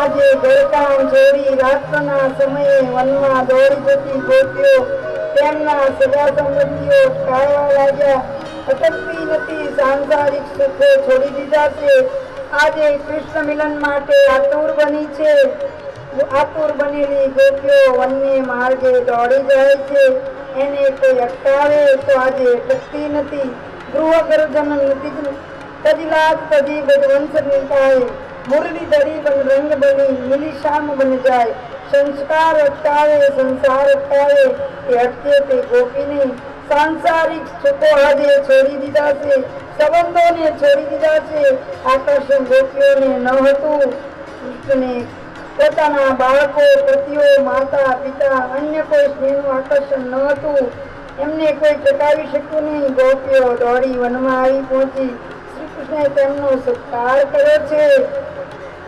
આજે ઘરકામ છોડી રાત્રના સમયે વનમાં દોડી જતી ગોપીઓ તેમના સગા સંબંધીઓ કાઢવા લાગ્યા. અટકતી નથી, સાંસારિક સુખો છોડી દીધા છે. આજે કૃષ્ણ મિલન માટે આતુર બની છે. આતુર બનેલી ગોપીઓ વનને માર્ગે દોડી જાય છે. એને કોઈ અટકાવે તો આજે અટકતી નથી. ગૃહ ગર્જન નથી તજલાત તજી ગજવંશ નિકાય મુરલીધરી બન રંગ બની નીલી શામ બન જાય. સંસ્કાર અટકાવે સંસાર અટકાવે તે અટકે તે ગોપી નહીં. સાંસારિક સુખો આજે છોડી દીધા છે, સંબંધોને છોડી દીધા છે. આકર્ષણ ગોપીઓને ન હતું. કૃષ્ણને પોતાના બાળકો, પતિઓ, માતા, પિતા, અન્ય કોઈ સ્નેહનું આકર્ષણ ન હતું. એમને કોઈ ટકાવી શક્યું નહીં. ગોપીઓ દોડી વનમાં આવી પહોંચી. શ્રી કૃષ્ણે તેમનો સત્કાર કર્યો છે.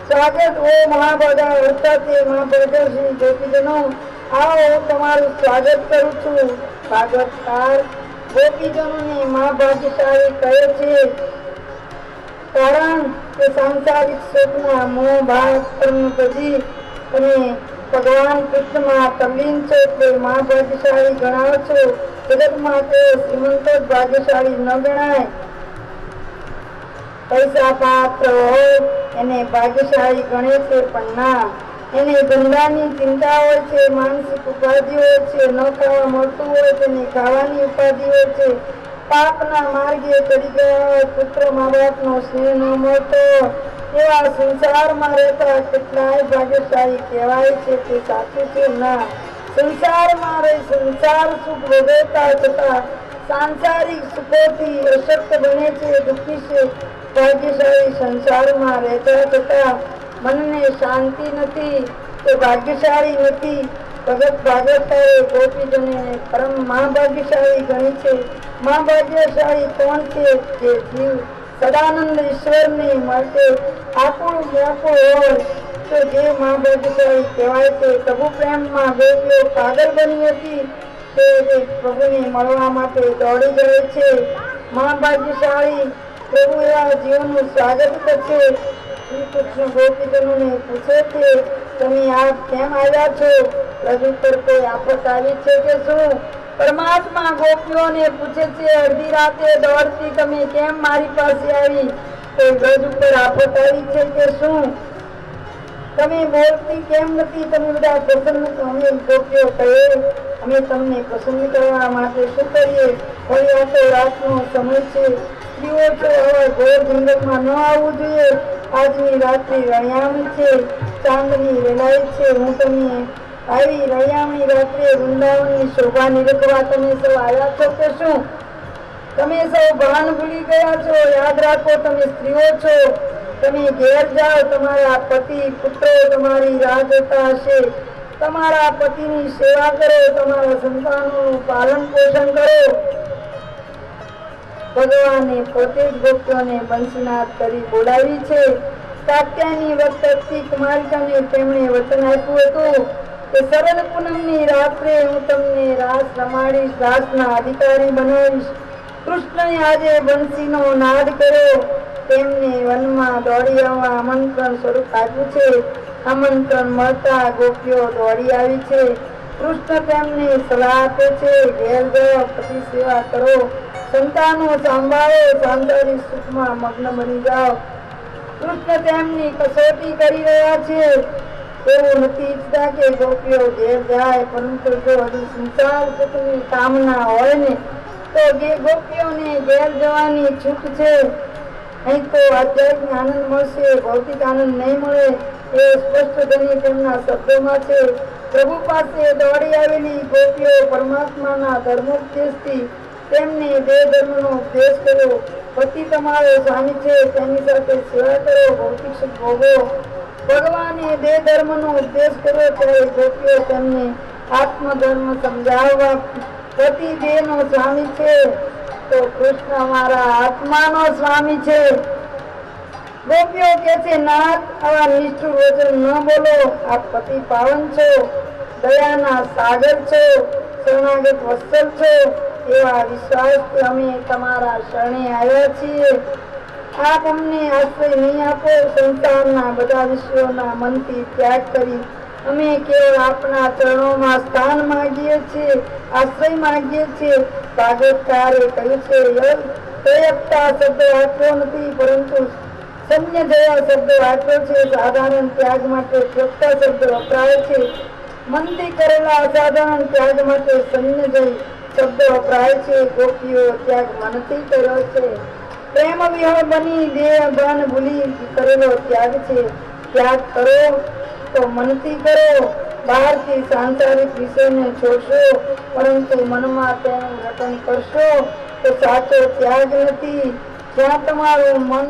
સ્વાગત ઓ મહાભાગા વર્તાતે મહાભાગા શ્રી ગોપીજનો, આવો હું તમારું સ્વાગત કરું છું. ભાગવતકાર ગોપીજનોને મહાભાગ્યશાળી કહે છે, કારણ કે સાંસારિક સુખના મોહ ભાગ કર્મ પછી તમે ભગવાન કૃષ્ણમાં તલ્લીન છો તે મહાભાગ્યશાળી ગણાવો છો. જગતમાં તે શ્રીમંત ભાગ્યશાળી ન ગણાય. પૈસા પાત્ર હોય એને ભાગ્યશાળી ગણે છે, પણ ના, એને ધંધાની ચિંતા હોય છે, માનસિક ઉપાધિ હોય છે, ન ખાવા મળતું હોય તેને ખાવાની ઉપાધિ હોય છે, પાપના માર્ગે ચડી ગયા હોય, પુત્ર મા બાપનો સ્નેહ ન મળતો, એવા સંસારમાં રહેતા કેટલાય ભાગ્યશાળી કહેવાય છે. તે સાચું છે? ના. સંસારમાં રહી સંસાર સુખ ભોગવતા છતાં સાંસારિક સુખોથી અશક્ત બને છે, દુઃખી છે. ભાગ્યશાળી સંસારમાં રહેતા છતાં મનને શાંતિ નથી, તે ભાગ્યશાળી નથી. ભગત ભાગવતાએ ગોપીજનોને પરમ મહાભાગ્યશાળી ગણી છે. મહાભાગ્યશાળી કોણ છે? જે જીવ સદાનંદ ઈશ્વરને માટે આકુળ વ્યાકુળ હોય તો જે મહાભાગ્યશાળી કહેવાય છે. પ્રભુ પ્રેમમાં ગોપીઓ પાગલ બની હતી. તે પ્રભુને મળવા માટે દોડી જાય છે. મહાભાગ્યશાળી પ્રભુ એવા જીવનનું સ્વાગત કરશે. શ્રી કૃષ્ણ ગોપીજનોને પૂછે છે, તમે આ કેમ આવ્યા છો? રજુ પર કોઈ આફત આવી છે કે શું? પરમાત્મા ગોપીઓને પૂછે છે, અડધી રાતે દોડતી તમે કેમ મારી પાસે આવી? કોઈ રજ ઉપર આફત આવી છે કે શું? તમે બોલતી કેમ નથી? તમે બધા પ્રસન્ન તો? અમે ગોપીઓ કહીએ, અમે તમને પસંદ કરવા માટે શું કરીએ? વળી આ તો રાતનો સમય છે. સ્ત્રીઓ છો, હવે ઘોર જંગલમાં ન આવવું જોઈએ. આજની રાત્રિ રણિયામણી છે, ચાંદની વેલાય છે. હું તમને આવી રણિયામણી રાત્રે વૃંદાવનની શોભા નિરખવા તમે સૌ આવ્યા છો કે શું? તમે સૌ ભાન ભૂલી ગયા છો? યાદ રાખો, તમે સ્ત્રીઓ છો. તમે ઘેર જાઓ, તમારા પતિ પુત્રો તમારી રાહ જોતા હશે. તમારા પતિની સેવા કરો, તમારા સંતાનોનું પાલન પોષણ કરો. ભગવાને પોતે જ ભક્તોને બંસીનાથ કરી બોલાવી છે. કાત્યાયની વખતથી કુમારિકાને તેમણે વચન આપ્યું હતું કે શરદ પૂનમની રાત્રે હું તમને રાસ રમાડીશ, રાસના અધિકારી બનાવીશ. કૃષ્ણએ આજે બંસીનો નાદ કર્યો. તેમને વનમાં દોડી આવવા આમંત્રણ સ્વરૂપ આપ્યું છે. આમંત્રણ મળતા ગોપીઓ દોડી આવી છે. કૃષ્ણ તેમને સલાહ આપે છે, ઘેર જાઓ, પતિ સેવા કરો, સંતાનો સંભાળો, સાંસારિક સુખમાં મગ્ન બની જાઓ. કૃષ્ણ તેમની કસોટી કરી રહ્યા છે. એવું નથી ઈચ્છતા કે ગોપીઓ ઘેર જાય, પરંતુ જો હજુ સંસાર સુખની કામના હોય ને તો ગોપીઓને ઘેર જવાની છૂટ છે. અહીં તો આધ્યાત્મિક આનંદ મળશે, ભૌતિક આનંદ નહીં મળે. એ સ્પષ્ટ ધની તેમના શબ્દોમાં છે. પ્રભુ પાસે દોડી આવેલી ગોપીઓ પરમાત્માના ધર્મોપદેશથી તેમને બે ધર્મનો ઉપદેશ કર્યો. પતિ તમારો સ્વામી છે, તેની સાથે સેવા કરો, ભૌતિક સુખ ભોગવો. ભગવાને બે ધર્મનો ઉપદેશ કર્યો, ત્યારે ગોપીઓ તેમને આત્મધર્મ સમજાવવા પતિ દેહનો સ્વામી છે, તો કૃષ્ણ અમારા આત્માનો સ્વામી છે. ગોપીઓ કે છે, નાથ, આવા નિષ્ઠુર વચન ન બોલો. આપ પતિ પાવન છો, દયાના સાગર છો, શરણાગત વત્સલ છો. એવા વિશ્વાસથી અમે તમારા શરણે આવ્યા છીએ. આપ અમને આશ્રય નહીં આપો. સંસારના બધા વિષયોના મનથી ત્યાગ કરી અમે કેવળ આપના ચરણોમાં સ્થાન માંગીએ છીએ, આશ્રય માંગીએ છીએ. ભાગવતકારે કહ્યું છે, તયપતા શબ્દ વાંચ્યો નથી, પરંતુ સમ્ય જયા શબ્દ વાંચ્યો છે. સાધારણ ત્યાગ માટે ત્યક્તા શબ્દ વપરાય છે. મનથી કરેલા અસાધારણ ત્યાગ માટે સમ્ય જય શબ્દ વપરાય છે. ગોપીઓ ત્યાગ મનથી કર્યો છે. પ્રેમ વિહળ બની દેહ ભાન ભૂલી કરેલો ત્યાગ છે. ત્યાગ કરો તો મનથી કરો. બહારથી સાંસારિક વિષયને છોડશો, પરંતુ મનમાં તેનું રટન કરશો તો સાચો ત્યાગ નથી. જ્યાં તમારું મન